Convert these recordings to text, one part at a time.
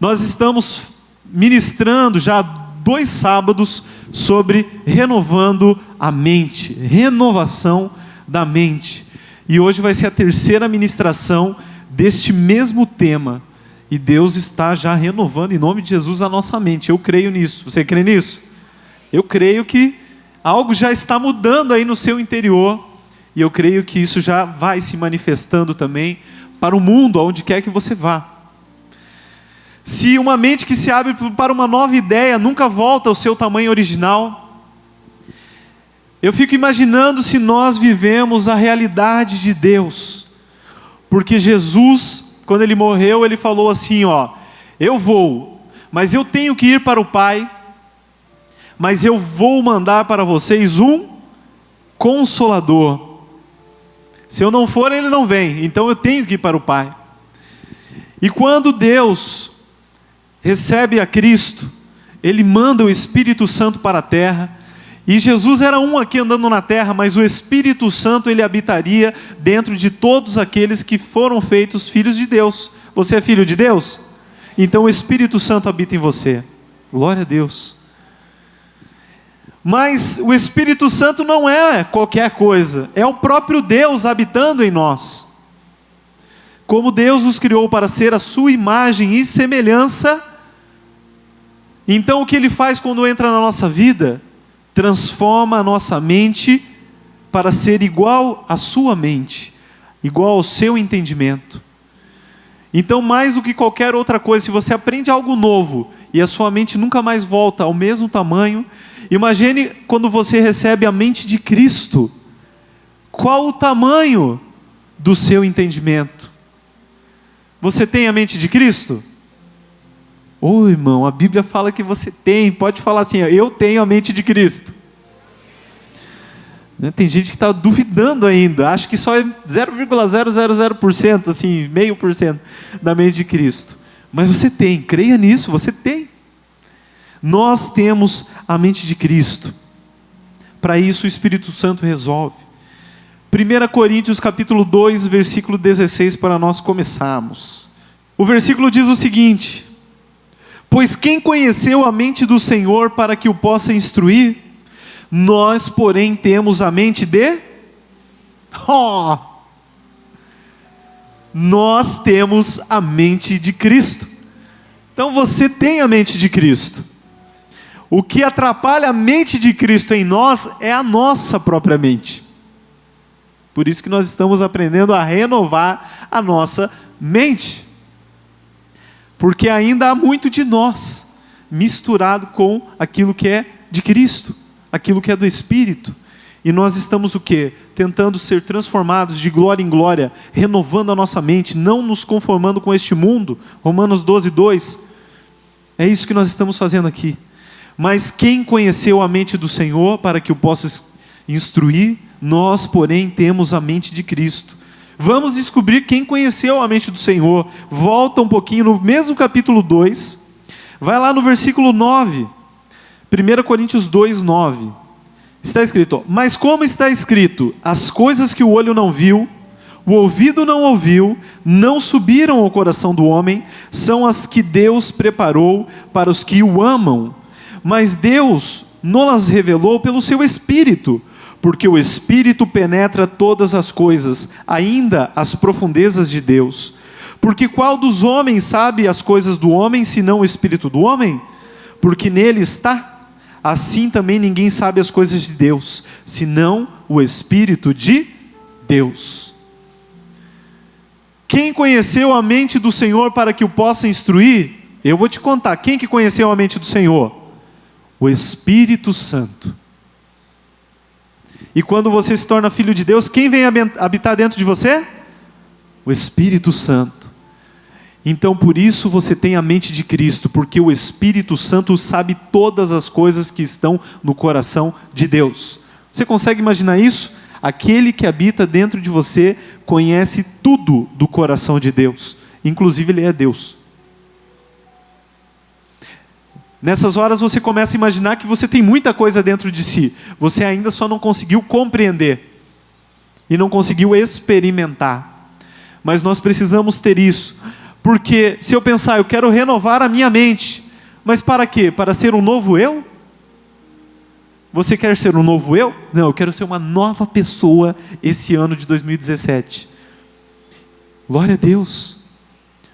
Nós estamos ministrando já 2 sábados sobre renovando a mente, renovação da mente. E hoje vai ser a 3ª ministração deste mesmo tema. E Deus está já renovando em nome de Jesus a nossa mente. Eu creio nisso. Você crê nisso? Eu creio que algo já está mudando aí no seu interior. E eu creio que isso já vai se manifestando também para o mundo, aonde quer que você vá. Se uma mente que se abre para uma nova ideia nunca volta ao seu tamanho original, eu fico imaginando se nós vivemos a realidade de Deus. Porque Jesus, quando Ele morreu, Ele falou assim, eu vou, mas eu tenho que ir para o Pai, mas eu vou mandar para vocês um Consolador. Se eu não for, Ele não vem, então eu tenho que ir para o Pai. E quando Deus recebe a Cristo, Ele manda o Espírito Santo para a terra, e Jesus era um aqui andando na terra, mas o Espírito Santo Ele habitaria dentro de todos aqueles que foram feitos filhos de Deus. Você é filho de Deus? Então o Espírito Santo habita em você. Glória a Deus. Mas o Espírito Santo não é qualquer coisa, é o próprio Deus habitando em nós. Como Deus nos criou para ser a sua imagem e semelhança, então o que Ele faz quando entra na nossa vida? Transforma a nossa mente para ser igual à sua mente, igual ao seu entendimento. Então, mais do que qualquer outra coisa, se você aprende algo novo e a sua mente nunca mais volta ao mesmo tamanho, imagine quando você recebe a mente de Cristo. Qual o tamanho do seu entendimento? Você tem a mente de Cristo? Ô irmão, a Bíblia fala que você tem. Pode falar assim, eu tenho a mente de Cristo. Tem gente que está duvidando ainda, acha que só é 0,000%, assim, 0,5% da mente de Cristo. Mas você tem, creia nisso, você tem. Nós temos a mente de Cristo. Para isso o Espírito Santo resolve. 1 Coríntios capítulo 2, versículo 16, para nós começarmos. O versículo diz o seguinte: pois quem conheceu a mente do Senhor para que o possa instruir? Nós, porém, temos a mente de... Nós temos a mente de Cristo. Então você tem a mente de Cristo. O que atrapalha a mente de Cristo em nós é a nossa própria mente. Por isso que nós estamos aprendendo a renovar a nossa mente. Porque ainda há muito de nós misturado com aquilo que é de Cristo, aquilo que é do Espírito. E nós estamos o quê? Tentando ser transformados de glória em glória, renovando a nossa mente, não nos conformando com este mundo. Romanos 12, 2. É isso que nós estamos fazendo aqui. Mas quem conheceu a mente do Senhor para que o possa instruir? Nós, porém, temos a mente de Cristo. Vamos descobrir quem conheceu a mente do Senhor. Volta um pouquinho no mesmo capítulo 2. Vai lá no versículo 9. 1 Coríntios 2, 9. Está escrito, mas como está escrito, as coisas que o olho não viu, o ouvido não ouviu, não subiram ao coração do homem, são as que Deus preparou para os que o amam. Mas Deus nos revelou pelo seu Espírito, porque o Espírito penetra todas as coisas, ainda as profundezas de Deus. Porque qual dos homens sabe as coisas do homem, senão o Espírito do homem? Porque nele está. Assim também ninguém sabe as coisas de Deus, senão o Espírito de Deus. Quem conheceu a mente do Senhor para que o possa instruir? Eu vou te contar, quem que conheceu a mente do Senhor? O Espírito Santo. E quando você se torna filho de Deus, quem vem habitar dentro de você? O Espírito Santo. Então por isso você tem a mente de Cristo, porque o Espírito Santo sabe todas as coisas que estão no coração de Deus. Você consegue imaginar isso? Aquele que habita dentro de você conhece tudo do coração de Deus, inclusive Ele é Deus. Nessas horas você começa a imaginar que você tem muita coisa dentro de si, você ainda só não conseguiu compreender, e não conseguiu experimentar, mas nós precisamos ter isso, Porque se eu pensar, eu quero renovar a minha mente, mas para quê? Para ser um novo eu? Você quer ser um novo eu? Não, eu quero ser uma nova pessoa esse ano de 2017. Glória a Deus.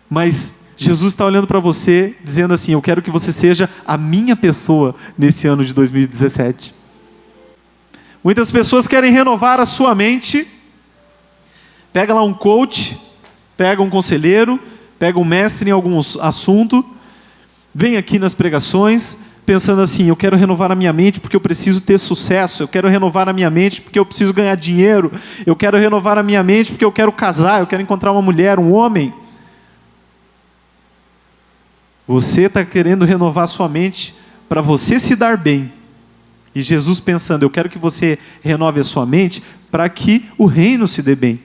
Mas Jesus está olhando para você, dizendo assim, eu quero que você seja a minha pessoa nesse ano de 2017. Muitas pessoas querem renovar a sua mente. Pega lá um coach, pega um conselheiro, pega um mestre em algum assunto, vem aqui nas pregações, pensando assim, eu quero renovar a minha mente porque eu preciso ter sucesso, eu quero renovar a minha mente porque eu preciso ganhar dinheiro, eu quero renovar a minha mente porque eu quero casar, eu quero encontrar uma mulher, um homem. Você está querendo renovar a sua mente para você se dar bem. E Jesus pensando, eu quero que você renove a sua mente para que o reino se dê bem.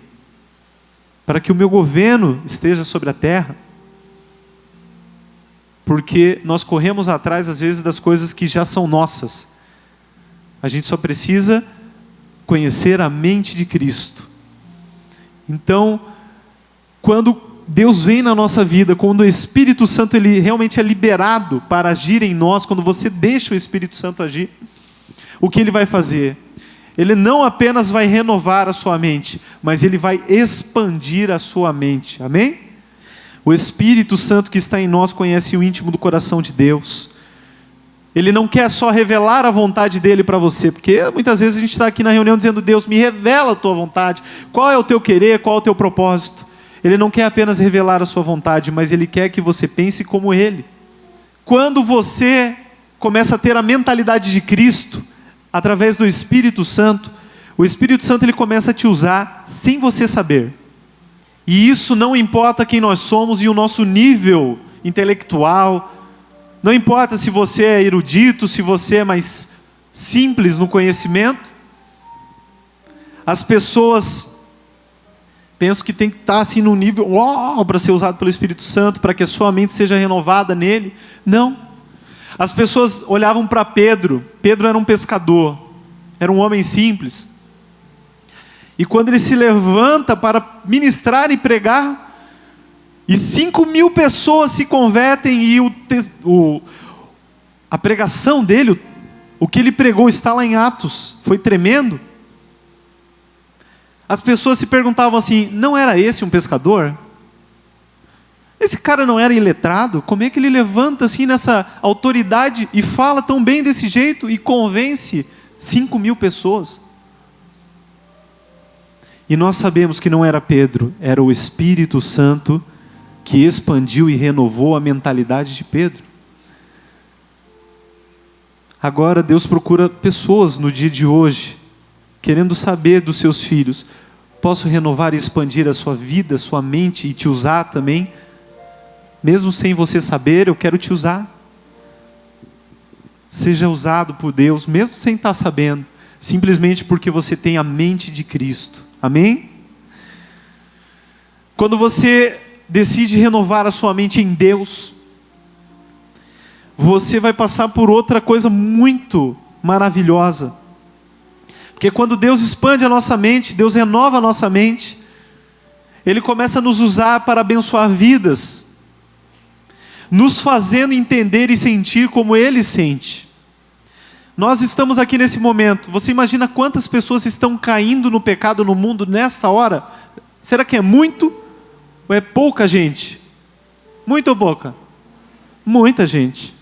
Para que o meu governo esteja sobre a terra. Porque nós corremos atrás, às vezes, das coisas que já são nossas. A gente só precisa conhecer a mente de Cristo. Então, quando Deus vem na nossa vida, quando o Espírito Santo ele realmente é liberado para agir em nós, quando você deixa o Espírito Santo agir, o que ele vai fazer? Ele não apenas vai renovar a sua mente, mas ele vai expandir a sua mente. Amém? O Espírito Santo que está em nós conhece o íntimo do coração de Deus. Ele não quer só revelar a vontade dele para você, porque muitas vezes a gente está aqui na reunião dizendo, Deus, me revela a tua vontade, qual é o teu querer, qual é o teu propósito. Ele não quer apenas revelar a sua vontade, mas ele quer que você pense como ele. Quando você começa a ter a mentalidade de Cristo, através do Espírito Santo, o Espírito Santo ele começa a te usar sem você saber. E isso não importa quem nós somos e o nosso nível intelectual, não importa se você é erudito, se você é mais simples no conhecimento. As pessoas pensam que tem que estar assim num nível para ser usado pelo Espírito Santo, para que a sua mente seja renovada nele. Não. As pessoas olhavam para Pedro. Pedro era um pescador, era um homem simples. E quando ele se levanta para ministrar e pregar, e 5.000 pessoas se convertem, e a pregação dele, o que ele pregou está lá em Atos, foi tremendo. As pessoas se perguntavam assim, não era esse um pescador? Esse cara não era iletrado? Como é que ele levanta assim nessa autoridade e fala tão bem desse jeito e convence 5.000 pessoas? E nós sabemos que não era Pedro, era o Espírito Santo que expandiu e renovou a mentalidade de Pedro. Agora Deus procura pessoas no dia de hoje, querendo saber dos seus filhos, posso renovar e expandir a sua vida, a sua mente e te usar também? Mesmo sem você saber, eu quero te usar. Seja usado por Deus, mesmo sem estar sabendo, simplesmente porque você tem a mente de Cristo. Amém? Quando você decide renovar a sua mente em Deus, você vai passar por outra coisa muito maravilhosa. Porque quando Deus expande a nossa mente, Deus renova a nossa mente, Ele começa a nos usar para abençoar vidas, nos fazendo entender e sentir como Ele sente. Nós estamos aqui nesse momento, você imagina quantas pessoas estão caindo no pecado no mundo nessa hora? Será que é muito ou é pouca gente? Muito ou pouca? Muita gente.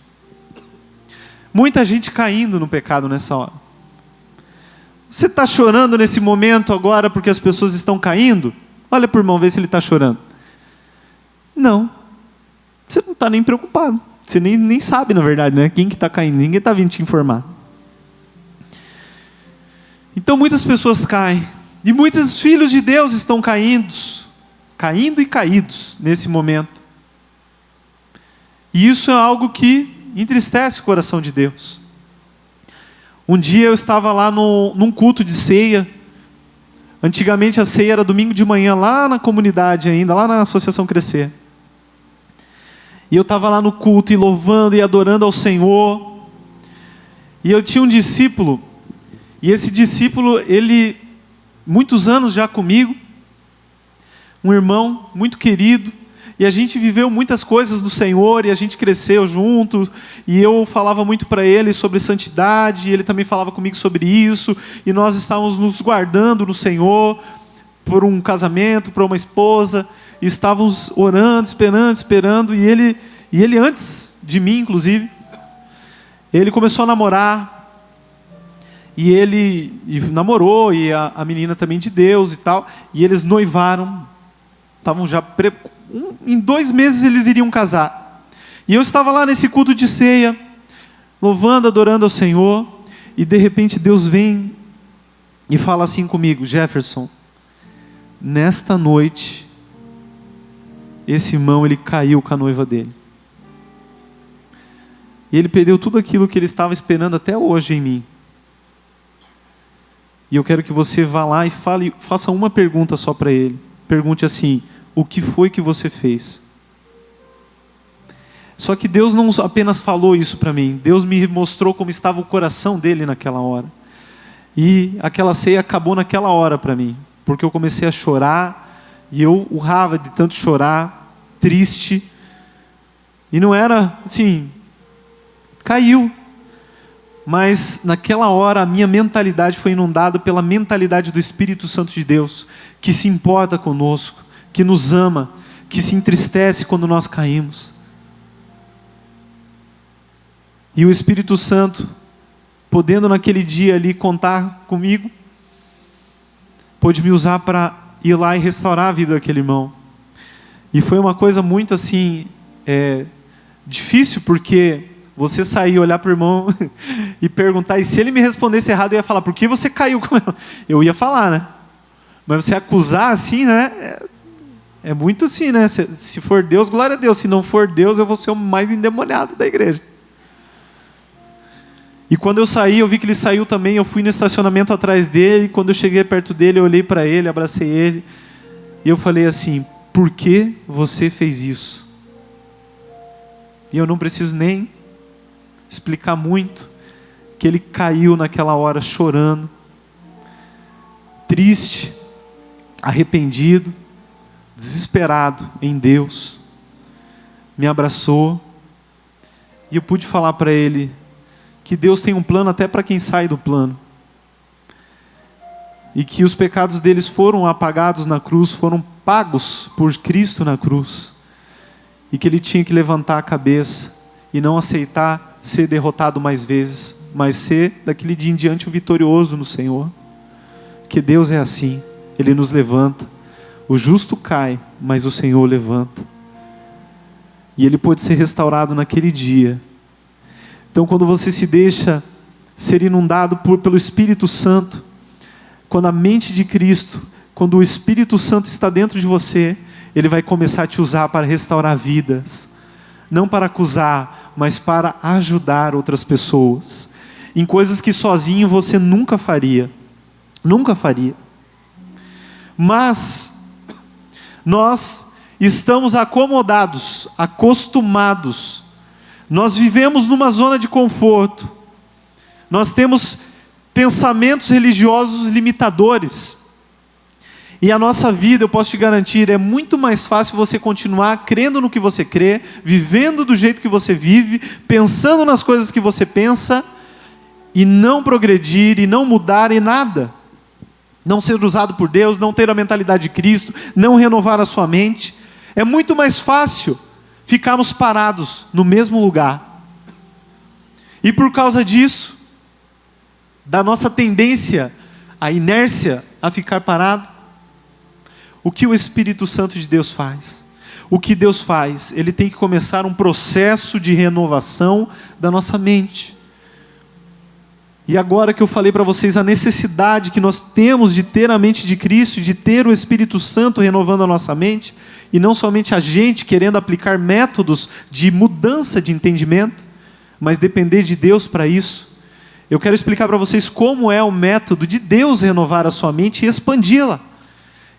Muita gente caindo no pecado nessa hora. Você está chorando nesse momento agora porque as pessoas estão caindo? Olha para o irmão, vê se ele está chorando. Não. Você não está nem preocupado. Você nem sabe, na verdade, né? Quem que está caindo. Ninguém está vindo te informar. Então muitas pessoas caem. E muitos filhos de Deus estão caindo e caídos nesse momento. E isso é algo que entristece o coração de Deus. Um dia eu estava lá num culto de ceia. Antigamente a ceia era domingo de manhã, lá na comunidade ainda, lá na Associação Crescer. E eu estava lá no culto e louvando e adorando ao Senhor. E eu tinha um discípulo, e esse discípulo, ele, muitos anos já comigo, um irmão muito querido, E a gente viveu muitas coisas do Senhor, e a gente cresceu junto, e eu falava muito para ele sobre santidade, e ele também falava comigo sobre isso, e nós estávamos nos guardando no Senhor, por um casamento, por uma esposa, e estávamos orando, esperando, e ele antes de mim, inclusive, ele começou a namorar, e namorou, e a menina também de Deus e tal, e eles noivaram, estavam já, em 2 meses eles iriam casar, e eu estava lá nesse culto de ceia, louvando, adorando ao Senhor, e de repente Deus vem e fala assim comigo: Jefferson, nesta noite, esse irmão, ele caiu com a noiva dele, e ele perdeu tudo aquilo que ele estava esperando até hoje em mim. E eu quero que você vá lá e faça uma pergunta só para ele. Pergunte assim: o que foi que você fez? Só que Deus não apenas falou isso para mim, Deus me mostrou como estava o coração dele naquela hora. E aquela ceia acabou naquela hora para mim, porque eu comecei a chorar, e eu urrava de tanto chorar, triste, e não era assim, caiu. Mas naquela hora a minha mentalidade foi inundada pela mentalidade do Espírito Santo de Deus, que se importa conosco, que nos ama, que se entristece quando nós caímos. E o Espírito Santo, podendo naquele dia ali contar comigo, pôde me usar para ir lá e restaurar a vida daquele irmão. E foi uma coisa muito assim, difícil, porque você sair, olhar para o irmão e perguntar, e se ele me respondesse errado, eu ia falar: por que você caiu com ela? Eu ia falar, né? Mas você acusar assim, né? É muito assim, né? Se for Deus, glória a Deus. Se não for Deus, eu vou ser o mais endemoniado da igreja. E quando eu saí, eu vi que ele saiu também. Eu fui no estacionamento atrás dele. E quando eu cheguei perto dele, eu olhei para ele, abracei ele. E eu falei assim: por que você fez isso? E eu não preciso nem explicar muito, que ele caiu naquela hora chorando, triste, arrependido, desesperado em Deus, me abraçou, e eu pude falar para ele que Deus tem um plano até para quem sai do plano, e que os pecados deles foram apagados na cruz, foram pagos por Cristo na cruz, e que ele tinha que levantar a cabeça e não aceitar ser derrotado mais vezes, mas ser daquele dia em diante um vitorioso no Senhor. Que Deus é assim, Ele nos levanta. O justo cai, mas o Senhor levanta. E ele pôde ser restaurado naquele dia. Então, quando você se deixa ser inundado pelo Espírito Santo, quando a mente de Cristo, quando o Espírito Santo está dentro de você, Ele vai começar a te usar para restaurar vidas, não para acusar, mas para ajudar outras pessoas, em coisas que sozinho você nunca faria. Nunca faria. Mas nós estamos acomodados, acostumados. Nós vivemos numa zona de conforto. Nós temos pensamentos religiosos limitadores. E a nossa vida, eu posso te garantir, é muito mais fácil você continuar crendo no que você crê, vivendo do jeito que você vive, pensando nas coisas que você pensa, e não progredir, e não mudar em nada. Não ser usado por Deus, não ter a mentalidade de Cristo, não renovar a sua mente. É muito mais fácil ficarmos parados no mesmo lugar. E por causa disso, da nossa tendência, a inércia a ficar parado, o que o Espírito Santo de Deus faz? O que Deus faz? Ele tem que começar um processo de renovação da nossa mente. E agora que eu falei para vocês a necessidade que nós temos de ter a mente de Cristo, de ter o Espírito Santo renovando a nossa mente, e não somente a gente querendo aplicar métodos de mudança de entendimento, mas depender de Deus para isso, eu quero explicar para vocês como é o método de Deus renovar a sua mente e expandi-la.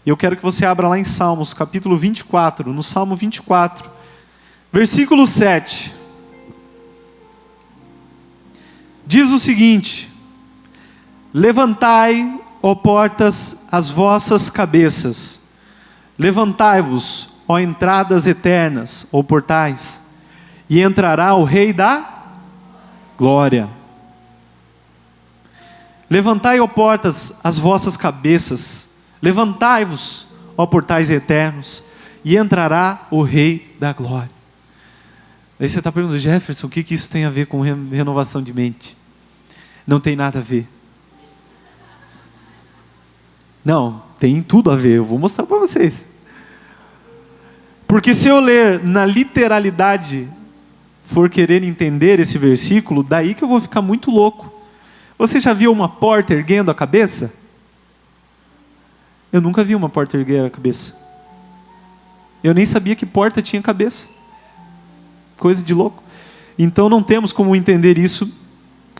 Eu quero que você abra lá em Salmos, capítulo 24, no Salmo 24, versículo 7. Diz o seguinte: levantai, ó portas, as vossas cabeças. Levantai-vos, ó entradas eternas, ou portais, e entrará o Rei da glória. Levantai, ó portas, as vossas cabeças, levantai-vos, ó portais eternos, e entrará o Rei da glória. Aí você está perguntando, Jefferson, o que isso tem a ver com renovação de mente? Não tem nada a ver. Não, tem tudo a ver, eu vou mostrar para vocês. Porque se eu ler na literalidade, for querer entender esse versículo, daí que eu vou ficar muito louco. Você já viu uma porta erguendo a cabeça? Eu nunca vi uma porta erguer a cabeça. Eu nem sabia que porta tinha cabeça. Coisa de louco. Então não temos como entender isso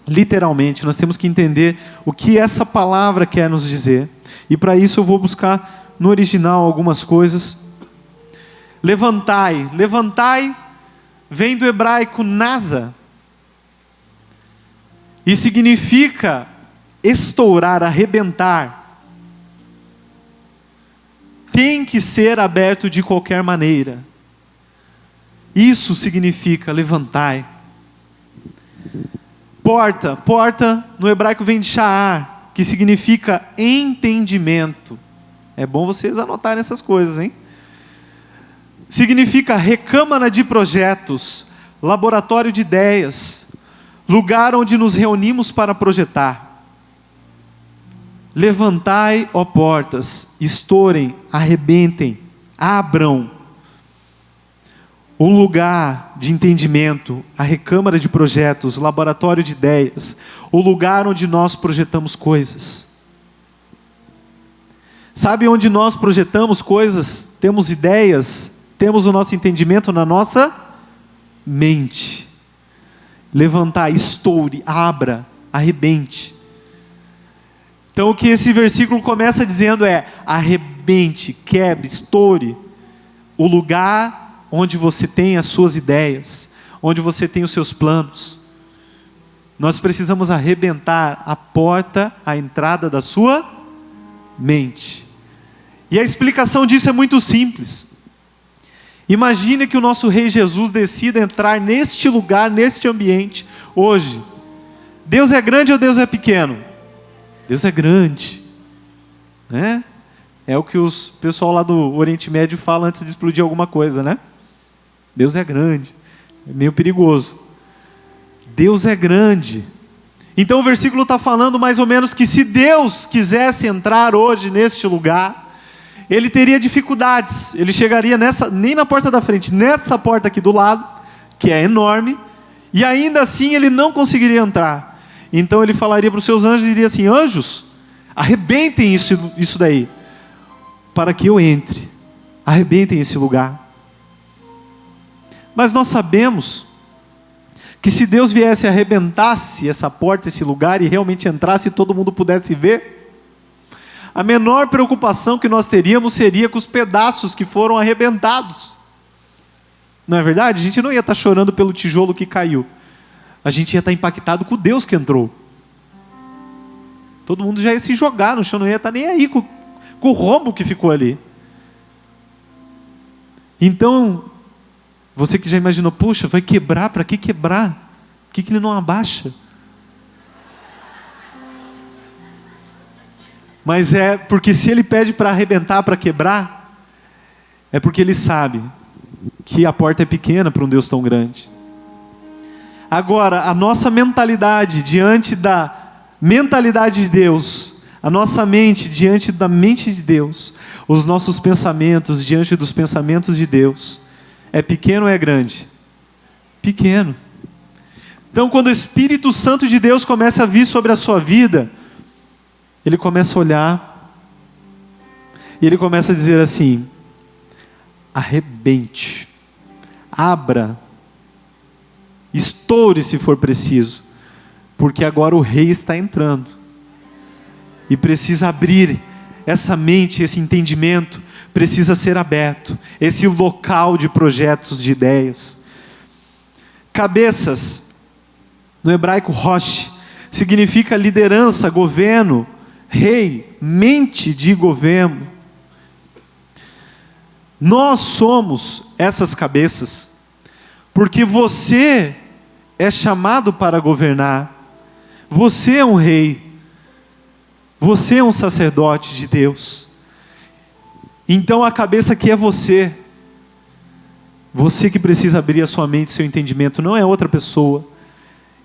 literalmente. Nós temos que entender o que essa palavra quer nos dizer. E para isso eu vou buscar no original algumas coisas. Levantai. Levantai vem do hebraico nasa. E significa estourar, arrebentar. Tem que ser aberto de qualquer maneira. Isso significa levantai. Porta. Porta no hebraico vem de sha'ar, que significa entendimento. É bom vocês anotarem essas coisas, hein? Significa recâmara de projetos, laboratório de ideias, lugar onde nos reunimos para projetar. Levantai, ó portas, estourem, arrebentem, abram. Um lugar de entendimento, a recâmara de projetos, laboratório de ideias, o lugar onde nós projetamos coisas. Sabe onde nós projetamos coisas, temos ideias, temos o nosso entendimento na nossa mente. Levantar, estoure, abra, arrebente. Então o que esse versículo começa dizendo é: arrebente, quebre, estoure o lugar onde você tem as suas ideias, onde você tem os seus planos. Nós precisamos arrebentar a porta, a entrada da sua mente. E a explicação disso é muito simples. Imagine que o nosso Rei Jesus decida entrar neste lugar, neste ambiente, hoje. Deus é grande ou Deus é pequeno? Deus é grande, né? É o que o pessoal lá do Oriente Médio fala antes de explodir alguma coisa, né? Deus é grande, é meio perigoso. Deus é grande. Então o versículo está falando mais ou menos que se Deus quisesse entrar hoje neste lugar, Ele teria dificuldades. Ele chegaria nem na porta da frente, nessa porta aqui do lado, que é enorme, e ainda assim Ele não conseguiria entrar. Então Ele falaria para os seus anjos e diria assim: anjos, arrebentem isso daí, para que eu entre. Arrebentem esse lugar. Mas nós sabemos que se Deus viesse e arrebentasse essa porta, esse lugar, e realmente entrasse e todo mundo pudesse ver, a menor preocupação que nós teríamos seria com os pedaços que foram arrebentados. Não é verdade? A gente não ia estar chorando pelo tijolo que caiu. A gente ia estar impactado com o Deus que entrou. Todo mundo já ia se jogar no chão, não ia estar nem aí com o rombo que ficou ali. Então, você que já imaginou, puxa, vai quebrar, para que quebrar? Por que ele não abaixa? Mas é porque se ele pede para arrebentar, para quebrar, é porque ele sabe que a porta é pequena para um Deus tão grande. Agora, a nossa mentalidade diante da mentalidade de Deus, a nossa mente diante da mente de Deus, os nossos pensamentos diante dos pensamentos de Deus, é pequeno ou é grande? Pequeno. Então quando o Espírito Santo de Deus começa a vir sobre a sua vida, Ele começa a olhar, e Ele começa a dizer assim: arrebente, abra, estoure se for preciso, porque agora o Rei está entrando, e precisa abrir essa mente, esse entendimento, precisa ser aberto, esse local de projetos, de ideias. Cabeças, no hebraico rosh, significa liderança, governo, rei, mente de governo. Nós somos essas cabeças, porque você é chamado para governar, você é um rei, você é um sacerdote de Deus. Então a cabeça aqui é você. Você que precisa abrir a sua mente, seu entendimento, não é outra pessoa.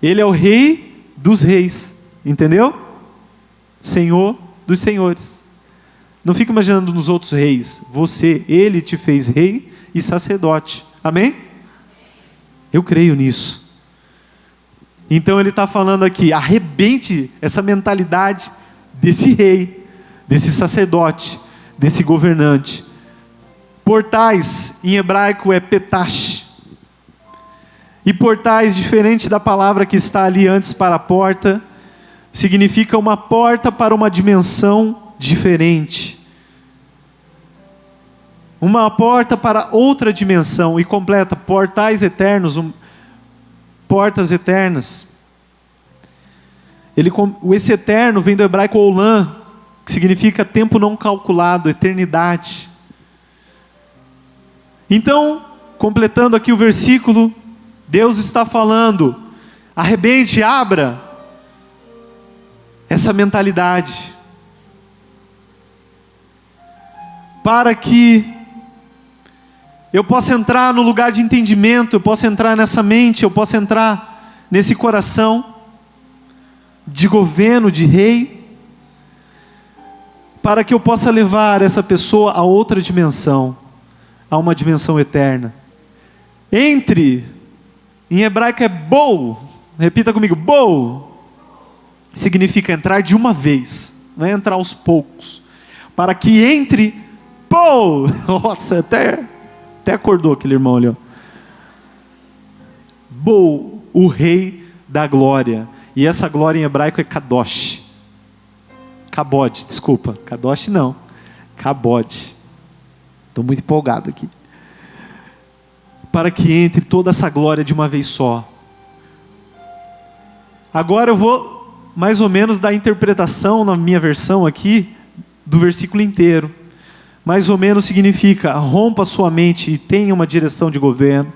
Ele é o rei dos reis, entendeu? Senhor dos senhores. Não fica imaginando nos outros reis. Você, ele te fez rei e sacerdote. Amém? Eu creio nisso. Então ele está falando aqui, arrebente essa mentalidade desse rei, desse sacerdote, desse governante. Portais, em hebraico é petash. E portais, diferente da palavra que está ali antes para a porta, significa uma porta para uma dimensão diferente. Uma porta para outra dimensão, e completa, portais eternos, portas eternas. Esse eterno vem do hebraico olam, que significa tempo não calculado, eternidade. Então, completando aqui o versículo, Deus está falando, arrebente, abra essa mentalidade, para que eu possa entrar no lugar de entendimento, eu possa entrar nessa mente, eu possa entrar nesse coração de governo, de rei, para que eu possa levar essa pessoa a outra dimensão, a uma dimensão eterna. Entre, em hebraico é bou, repita comigo, bou, significa entrar de uma vez, não é entrar aos poucos, para que entre, bou, nossa, até acordou aquele irmão ali, ó. Bou, o rei da glória, e essa glória em hebraico é kadosh, kabod, desculpa, kadosh não, kabod, estou muito empolgado aqui, para que entre toda essa glória de uma vez só. Agora eu vou mais ou menos dar a interpretação na minha versão aqui, do versículo inteiro. Mais ou menos significa, rompa a sua mente e tenha uma direção de governo.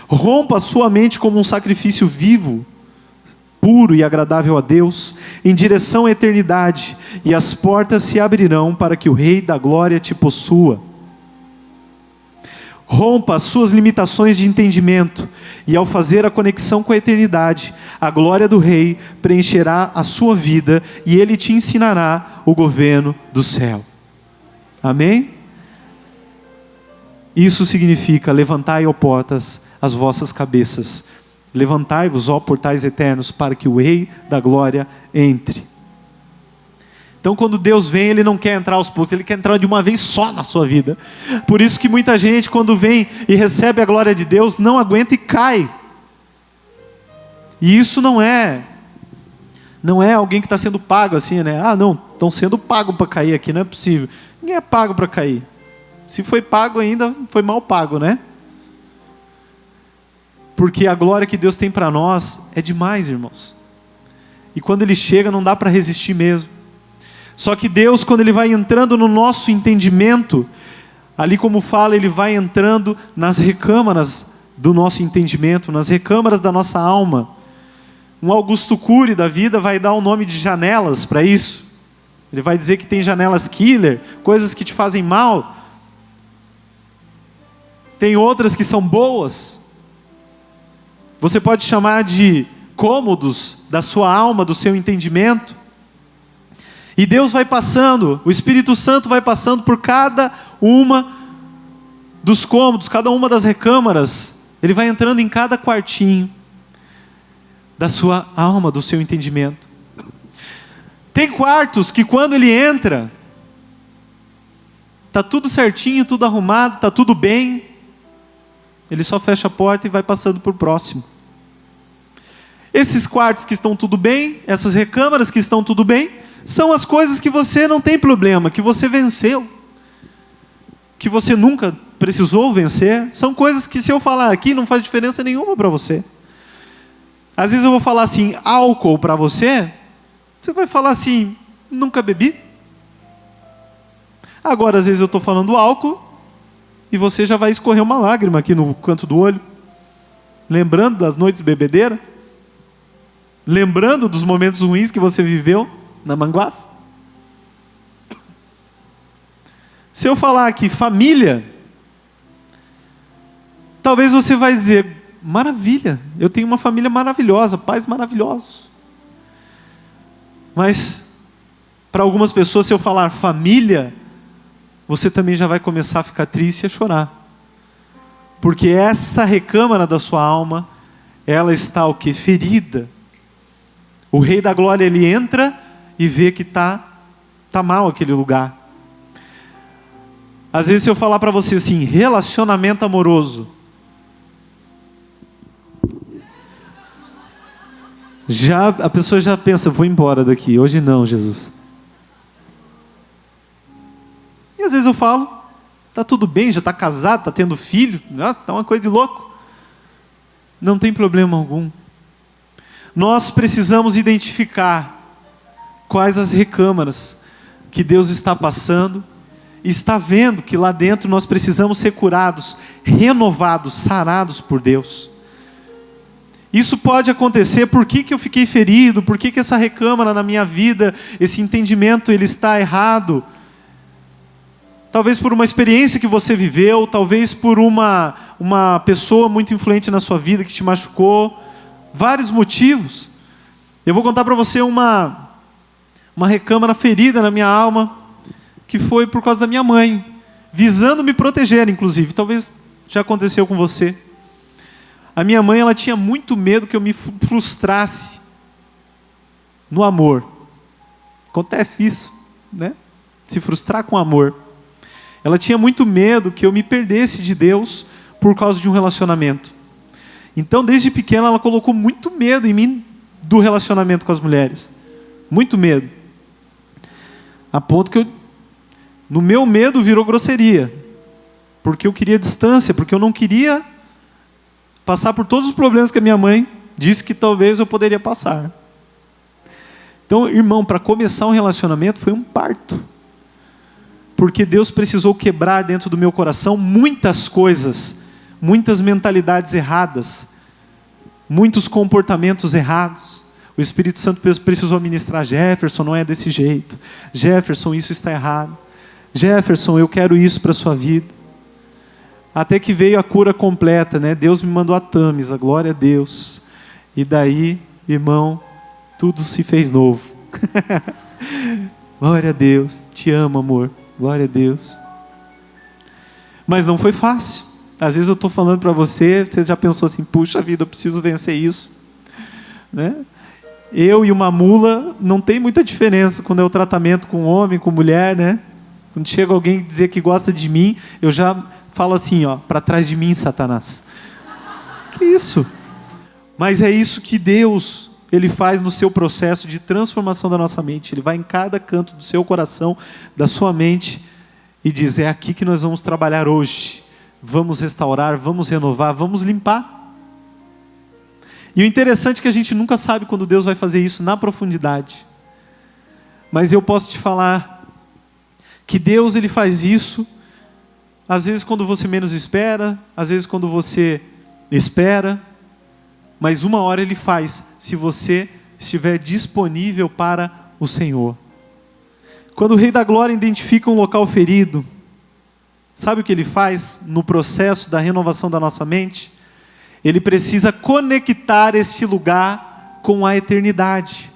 Rompa a sua mente como um sacrifício vivo, puro e agradável a Deus, em direção à eternidade, e as portas se abrirão para que o Rei da Glória te possua. Rompa as suas limitações de entendimento, e ao fazer a conexão com a eternidade, a glória do Rei preencherá a sua vida, e Ele te ensinará o governo do céu. Amém? Isso significa, levantai, ó portas, as vossas cabeças. Levantai-vos, ó portais eternos, para que o Rei da Glória entre. Então quando Deus vem, Ele não quer entrar aos poucos, Ele quer entrar de uma vez só na sua vida. Por isso que muita gente, quando vem e recebe a glória de Deus, não aguenta e cai. E isso não é alguém que está sendo pago assim, né? Ah não, estão sendo pago para cair aqui, não é possível. Ninguém é pago para cair. Se foi pago ainda, foi mal pago, né? Porque a glória que Deus tem para nós é demais, irmãos. E quando Ele chega, não dá para resistir mesmo. Só que Deus, quando Ele vai entrando no nosso entendimento, ali como fala, Ele vai entrando nas recâmaras do nosso entendimento, nas recâmaras da nossa alma. Um Augusto Cury da vida vai dar o nome de janelas para isso. Ele vai dizer que tem janelas killer, coisas que te fazem mal. Tem outras que são boas. Você pode chamar de cômodos da sua alma, do seu entendimento. E Deus vai passando, o Espírito Santo vai passando por cada uma dos cômodos, cada uma das recâmaras. Ele vai entrando em cada quartinho da sua alma, do seu entendimento. Tem quartos que quando ele entra, está tudo certinho, tudo arrumado, está tudo bem. Ele só fecha a porta e vai passando para o próximo. Esses quartos que estão tudo bem, essas recâmaras que estão tudo bem, são as coisas que você não tem problema, que você venceu, que você nunca precisou vencer. São coisas que, se eu falar aqui, não faz diferença nenhuma para você. Às vezes eu vou falar assim, álcool para você, você vai falar assim, nunca bebi. Agora, às vezes eu estou falando álcool, e você já vai escorrer uma lágrima aqui no canto do olho, lembrando das noites bebedeira, lembrando dos momentos ruins que você viveu na manguaça. Se eu falar aqui família, talvez você vai dizer, maravilha, eu tenho uma família maravilhosa, pais maravilhosos. Mas, para algumas pessoas, se eu falar família, você também já vai começar a ficar triste e a chorar. Porque essa recâmara da sua alma, ela está o quê? Ferida. O Rei da Glória, ele entra e vê que tá mal aquele lugar. Às vezes, se eu falar para você assim, relacionamento amoroso, a pessoa já pensa, vou embora daqui, hoje não, Jesus. E às vezes eu falo, está tudo bem, já está casado, está tendo filho, está uma coisa de louco. Não tem problema algum. Nós precisamos identificar quais as recâmaras que Deus está passando, e está vendo que lá dentro nós precisamos ser curados, renovados, sarados por Deus. Isso pode acontecer, por que eu fiquei ferido, por que essa recâmara na minha vida, esse entendimento ele está errado? Talvez por uma experiência que você viveu, talvez por uma pessoa muito influente na sua vida que te machucou, vários motivos. Eu vou contar para você uma recâmara ferida na minha alma, que foi por causa da minha mãe, visando me proteger, inclusive, talvez já aconteceu com você. A minha mãe, ela tinha muito medo que eu me frustrasse no amor. Acontece isso, né? Se frustrar com amor. Ela tinha muito medo que eu me perdesse de Deus por causa de um relacionamento. Então, desde pequena, ela colocou muito medo em mim do relacionamento com as mulheres. Muito medo. A ponto que no meu medo virou grosseria. Porque eu queria distância, porque eu não queria passar por todos os problemas que a minha mãe disse que talvez eu poderia passar. Então, irmão, para começar um relacionamento foi um parto. Porque Deus precisou quebrar dentro do meu coração muitas coisas, muitas mentalidades erradas, muitos comportamentos errados. O Espírito Santo precisou ministrar, Jefferson, não é desse jeito. Jefferson, isso está errado. Jefferson, eu quero isso para a sua vida. Até que veio a cura completa, né? Deus me mandou a Tâmisa, glória a Deus. E daí, irmão, tudo se fez novo. Glória a Deus, te amo, amor. Glória a Deus. Mas não foi fácil. Às vezes eu estou falando para você, você já pensou assim, puxa vida, eu preciso vencer isso. Né? Eu e uma mula não tem muita diferença quando é o tratamento com homem, com mulher, né? Quando chega alguém dizer que gosta de mim, eu já falo assim, ó, para trás de mim, Satanás. Que isso? Mas é isso que Deus, Ele faz no seu processo de transformação da nossa mente. Ele vai em cada canto do seu coração, da sua mente, e diz, é aqui que nós vamos trabalhar hoje. Vamos restaurar, vamos renovar, vamos limpar. E o interessante é que a gente nunca sabe quando Deus vai fazer isso na profundidade. Mas eu posso te falar que Deus, Ele faz isso, às vezes quando você menos espera, às vezes quando você espera, mas uma hora Ele faz, se você estiver disponível para o Senhor. Quando o Rei da Glória identifica um local ferido, sabe o que Ele faz no processo da renovação da nossa mente? Ele precisa conectar este lugar com a eternidade,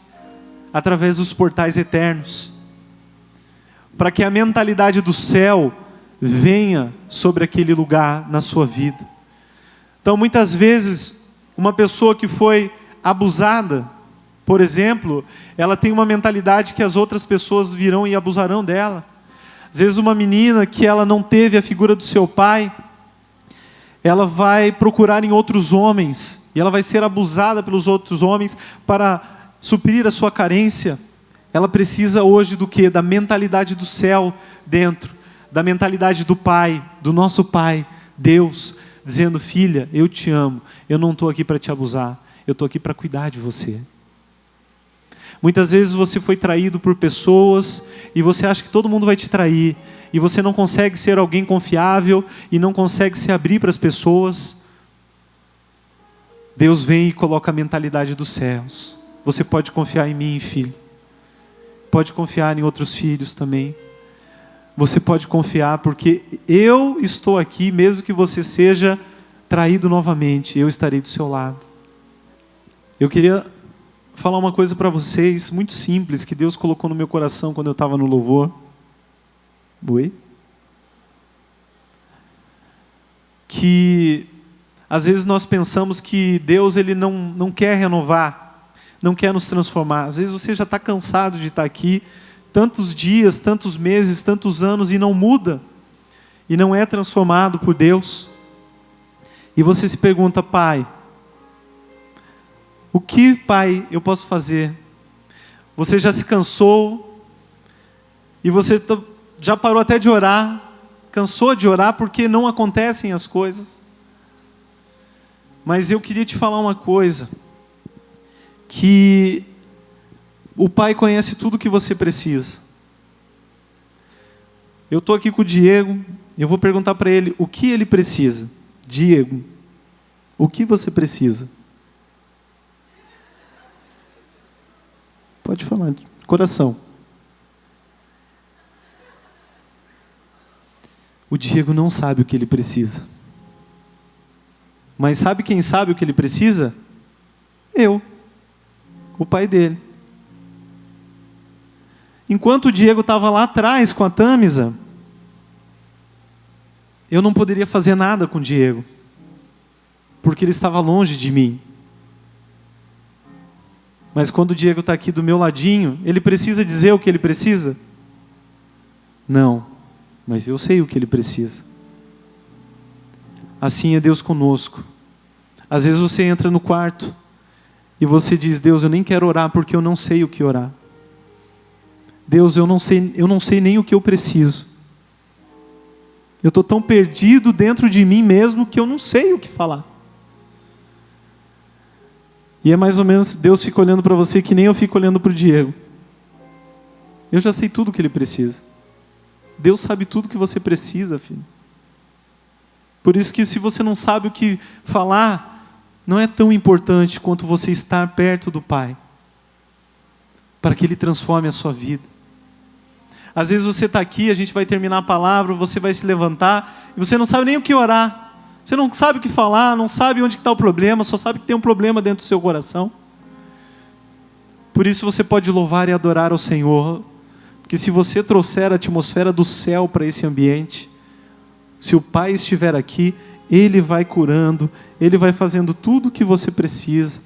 através dos portais eternos, para que a mentalidade do céu venha sobre aquele lugar na sua vida. Então, muitas vezes, uma pessoa que foi abusada, por exemplo, ela tem uma mentalidade que as outras pessoas virão e abusarão dela. Às vezes uma menina que ela não teve a figura do seu pai, ela vai procurar em outros homens, e ela vai ser abusada pelos outros homens para suprir a sua carência. Ela precisa hoje do quê? Da mentalidade do céu dentro, da mentalidade do Pai, do nosso Pai, Deus, dizendo, filha, eu te amo, eu não estou aqui para te abusar, eu estou aqui para cuidar de você. Muitas vezes você foi traído por pessoas e você acha que todo mundo vai te trair. E você não consegue ser alguém confiável e não consegue se abrir para as pessoas. Deus vem e coloca a mentalidade dos céus. Você pode confiar em mim, filho. Pode confiar em outros filhos também. Você pode confiar porque eu estou aqui, mesmo que você seja traído novamente, eu estarei do seu lado. Eu queria falar uma coisa para vocês, muito simples, que Deus colocou no meu coração quando eu estava no louvor. Oi? Que às vezes nós pensamos que Deus ele não quer renovar, não quer nos transformar. Às vezes você já está cansado de estar aqui, tantos dias, tantos meses, tantos anos, e não muda, e não é transformado por Deus. E você se pergunta: Pai, o que, Pai, eu posso fazer? Você já se cansou, e você já parou até de orar, cansou de orar porque não acontecem as coisas. Mas eu queria te falar uma coisa, que o Pai conhece tudo o que você precisa. Eu estou aqui com o Diego, eu vou perguntar para ele o que ele precisa. Diego, o que você precisa? Pode falar, coração. O Diego não sabe o que ele precisa. Mas sabe quem sabe o que ele precisa? Eu, o pai dele. Enquanto o Diego estava lá atrás com a Tâmisa, eu não poderia fazer nada com o Diego, porque ele estava longe de mim. Mas quando o Diego está aqui do meu ladinho, ele precisa dizer o que ele precisa? Não, mas eu sei o que ele precisa. Assim é Deus conosco. Às vezes você entra no quarto e você diz: Deus, eu nem quero orar porque eu não sei o que orar. Deus, eu não sei nem o que eu preciso. Eu estou tão perdido dentro de mim mesmo que eu não sei o que falar. E é mais ou menos, Deus fica olhando para você que nem eu fico olhando para o Diego. Eu já sei tudo o que ele precisa. Deus sabe tudo que você precisa, filho. Por isso que se você não sabe o que falar, não é tão importante quanto você estar perto do Pai, para que Ele transforme a sua vida. Às vezes você está aqui, a gente vai terminar a palavra, você vai se levantar, e você não sabe nem o que orar. Você não sabe o que falar, não sabe onde está o problema, só sabe que tem um problema dentro do seu coração. Por isso você pode louvar e adorar ao Senhor, porque se você trouxer a atmosfera do céu para esse ambiente, se o Pai estiver aqui, Ele vai curando, Ele vai fazendo tudo o que você precisa.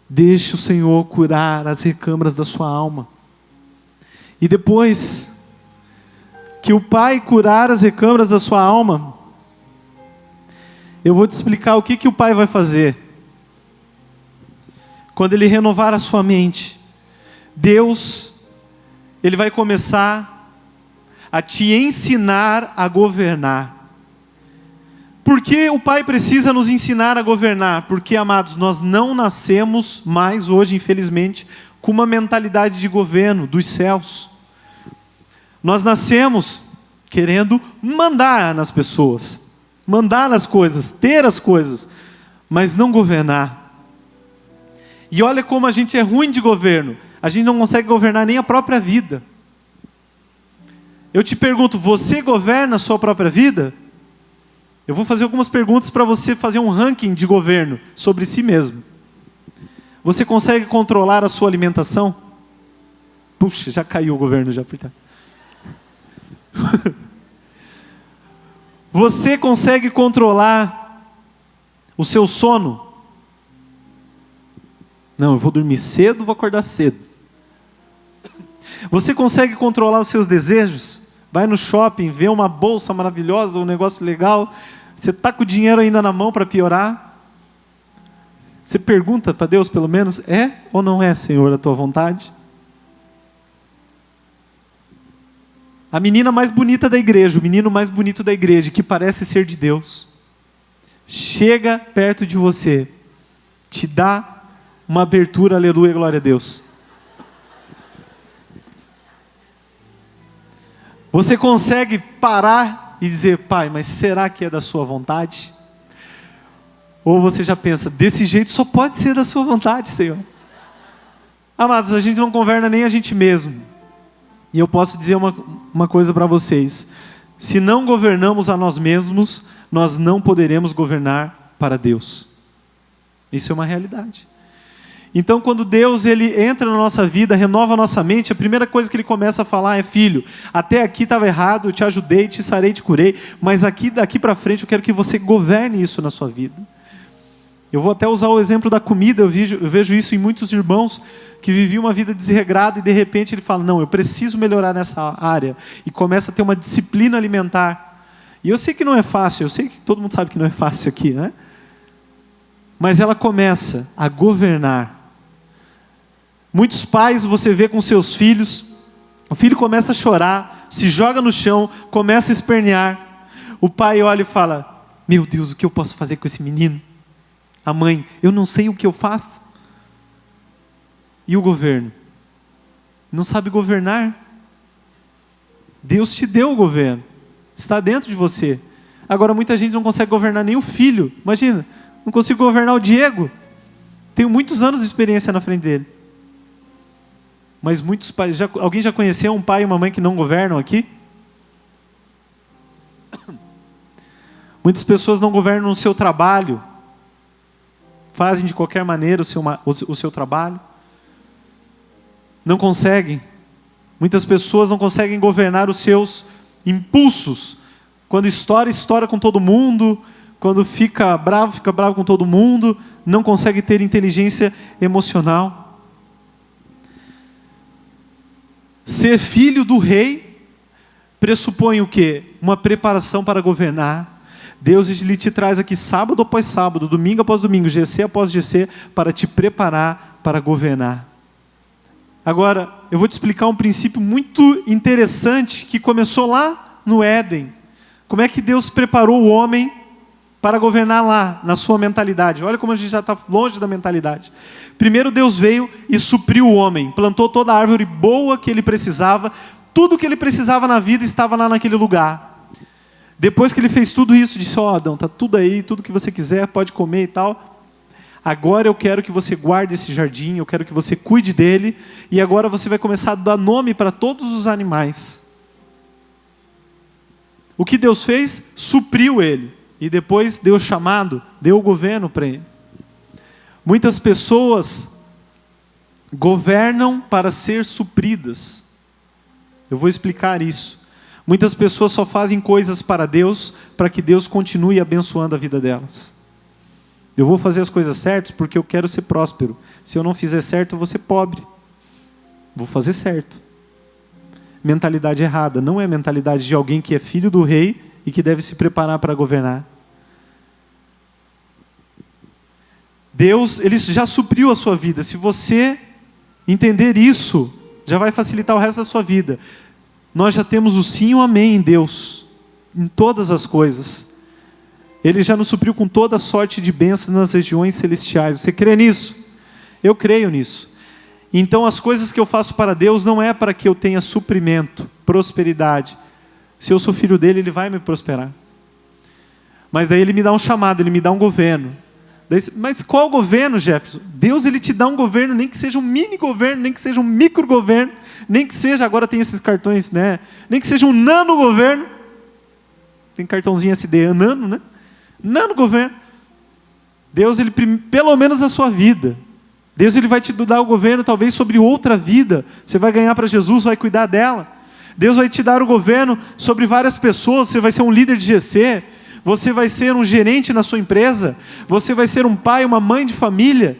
Deixe o Senhor curar as recâmaras da sua alma. E depois que o Pai curar as recâmaras da sua alma, eu vou te explicar o que o Pai vai fazer. Quando Ele renovar a sua mente, Deus, Ele vai começar a te ensinar a governar. Por que o Pai precisa nos ensinar a governar? Porque, amados, nós não nascemos mais hoje, infelizmente, com uma mentalidade de governo dos céus. Nós nascemos querendo mandar nas pessoas, mandar nas coisas, ter as coisas, mas não governar. E olha como a gente é ruim de governo. A gente não consegue governar nem a própria vida. Eu te pergunto, você governa a sua própria vida? Eu vou fazer algumas perguntas para você fazer um ranking de governo sobre si mesmo. Você consegue controlar a sua alimentação? Puxa, já caiu o governo já. Você consegue controlar o seu sono? Não, eu vou dormir cedo, vou acordar cedo. Você consegue controlar os seus desejos? Vai no shopping, vê uma bolsa maravilhosa, um negócio legal, você está com o dinheiro ainda na mão para piorar? Você pergunta para Deus pelo menos, é ou não é, Senhor, a tua vontade? A menina mais bonita da igreja, o menino mais bonito da igreja, que parece ser de Deus, chega perto de você, te dá uma abertura, aleluia, glória a Deus. Você consegue parar e dizer: Pai, mas será que é da sua vontade? Ou você já pensa: desse jeito só pode ser da sua vontade, Senhor? Amados, a gente não governa nem a gente mesmo. E eu posso dizer uma coisa para vocês: se não governamos a nós mesmos, nós não poderemos governar para Deus. Isso é uma realidade. Então, quando Deus ele entra na nossa vida, renova a nossa mente, a primeira coisa que Ele começa a falar é: filho, até aqui estava errado, eu te ajudei, te sarei, te curei, mas daqui para frente eu quero que você governe isso na sua vida. Eu vou até usar o exemplo da comida. Eu vejo isso em muitos irmãos que viviam uma vida desregrada e de repente ele fala: não, eu preciso melhorar nessa área, e começa a ter uma disciplina alimentar. E eu sei que não é fácil, eu sei que todo mundo sabe que não é fácil aqui, né? Mas ela começa a governar. Muitos pais você vê com seus filhos, o filho começa a chorar, se joga no chão, começa a espernear. O pai olha e fala: meu Deus, o que eu posso fazer com esse menino? A mãe: eu não sei o que eu faço. E o governo? Não sabe governar? Deus te deu o governo, está dentro de você. Agora muita gente não consegue governar nem o filho. Imagina, não consigo governar o Diego. Tenho muitos anos de experiência na frente dele. Mas muitos pais, alguém já conheceu um pai e uma mãe que não governam aqui? Muitas pessoas não governam no seu trabalho, fazem de qualquer maneira o seu trabalho, não conseguem. Muitas pessoas não conseguem governar os seus impulsos. Quando estoura com todo mundo, quando fica bravo com todo mundo, não consegue ter inteligência emocional. Ser filho do rei pressupõe o quê? Uma preparação para governar. Deus ele te traz aqui sábado após sábado, domingo após domingo, GC após GC, para te preparar para governar. Agora, eu vou te explicar um princípio muito interessante que começou lá no Éden. Como é que Deus preparou o homem para governar lá, na sua mentalidade? Olha como a gente já está longe da mentalidade. Primeiro Deus veio e supriu o homem, plantou toda a árvore boa que ele precisava, tudo que ele precisava na vida estava lá naquele lugar. Depois que ele fez tudo isso, disse: ó, Adão, está tudo aí, tudo que você quiser, pode comer e tal. Agora eu quero que você guarde esse jardim, eu quero que você cuide dele, e agora você vai começar a dar nome para todos os animais. O que Deus fez? Supriu ele. E depois deu chamado, deu o governo para ele. Muitas pessoas governam para ser supridas. Eu vou explicar isso. Muitas pessoas só fazem coisas para Deus, para que Deus continue abençoando a vida delas. Eu vou fazer as coisas certas porque eu quero ser próspero. Se eu não fizer certo, eu vou ser pobre. Vou fazer certo. Mentalidade errada. Não é a mentalidade de alguém que é filho do rei e que deve se preparar para governar. Deus, Ele já supriu a sua vida. Se você entender isso, já vai facilitar o resto da sua vida. Nós já temos o sim e o amém em Deus, em todas as coisas. Ele já nos supriu com toda a sorte de bênçãos nas regiões celestiais. Você crê nisso? Eu creio nisso. Então as coisas que eu faço para Deus não é para que eu tenha suprimento, prosperidade. Se eu sou filho dele, ele vai me prosperar. Mas daí ele me dá um chamado, ele me dá um governo. Daí, mas qual governo, Jefferson? Deus ele te dá um governo, nem que seja um mini governo, nem que seja um micro governo, nem que seja, agora tem esses cartões, né? Nem que seja um nano governo. Tem cartãozinho SD, nano, né? Nano governo. Deus, ele, pelo menos a sua vida. Deus ele vai te dar o governo talvez sobre outra vida. Você vai ganhar para Jesus, vai cuidar dela. Deus vai te dar o governo sobre várias pessoas. Você vai ser um líder de GC. Você vai ser um gerente na sua empresa. Você vai ser um pai, uma mãe de família.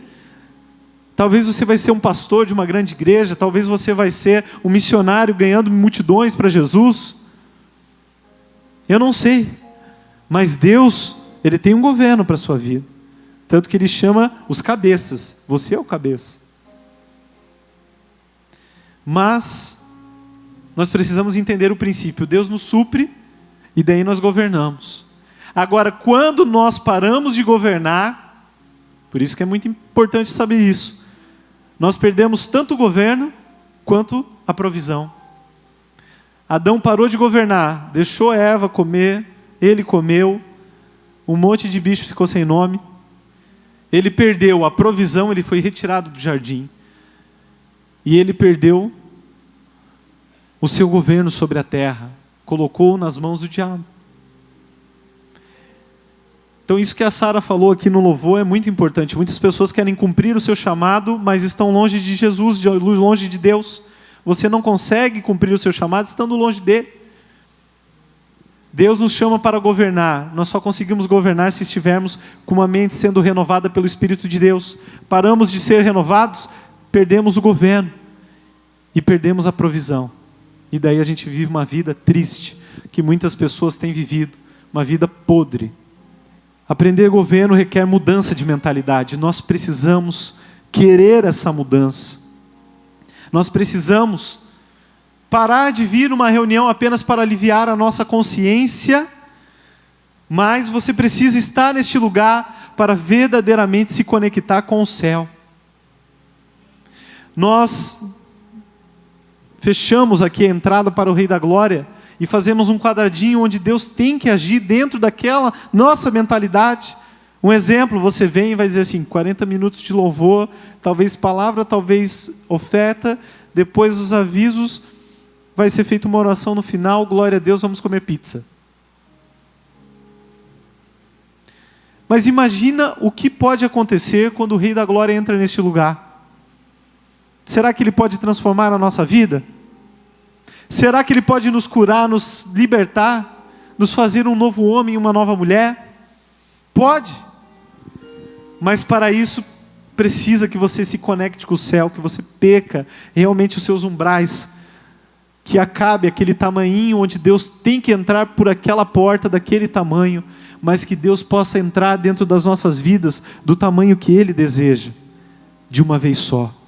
Talvez você vai ser um pastor de uma grande igreja. Talvez você vai ser um missionário ganhando multidões para Jesus. Eu não sei. Mas Deus, Ele tem um governo para a sua vida. Tanto que Ele chama os cabeças. Você é o cabeça. Mas nós precisamos entender o princípio. Deus nos supre e daí nós governamos. Agora, quando nós paramos de governar, por isso que é muito importante saber isso, nós perdemos tanto o governo quanto a provisão. Adão parou de governar, deixou Eva comer, ele comeu, um monte de bicho ficou sem nome. Ele perdeu a provisão, ele foi retirado do jardim. E ele perdeu o seu governo sobre a terra, colocou nas mãos do diabo. Então isso que a Sara falou aqui no louvor é muito importante. Muitas pessoas querem cumprir o seu chamado, mas estão longe de Jesus, longe de Deus. Você não consegue cumprir o seu chamado estando longe dele. Deus nos chama para governar. Nós só conseguimos governar se estivermos com uma mente sendo renovada pelo Espírito de Deus. Paramos de ser renovados, perdemos o governo e perdemos a provisão. E daí a gente vive uma vida triste, que muitas pessoas têm vivido, uma vida podre. Aprender governo requer mudança de mentalidade. Nós precisamos querer essa mudança. Nós precisamos parar de vir numa reunião apenas para aliviar a nossa consciência, mas você precisa estar neste lugar para verdadeiramente se conectar com o céu. Nós fechamos aqui a entrada para o Rei da Glória e fazemos um quadradinho onde Deus tem que agir dentro daquela nossa mentalidade. Um exemplo, você vem e vai dizer assim, 40 minutos de louvor, talvez palavra, talvez oferta, depois os avisos, vai ser feita uma oração no final, glória a Deus, vamos comer pizza. Mas imagina o que pode acontecer quando o Rei da Glória entra neste lugar. Será que Ele pode transformar a nossa vida? Será que Ele pode nos curar, nos libertar, nos fazer um novo homem e uma nova mulher? Pode. Mas para isso precisa que você se conecte com o céu, que você perca realmente os seus umbrais, que acabe aquele tamanhinho onde Deus tem que entrar por aquela porta daquele tamanho, mas que Deus possa entrar dentro das nossas vidas do tamanho que Ele deseja, de uma vez só.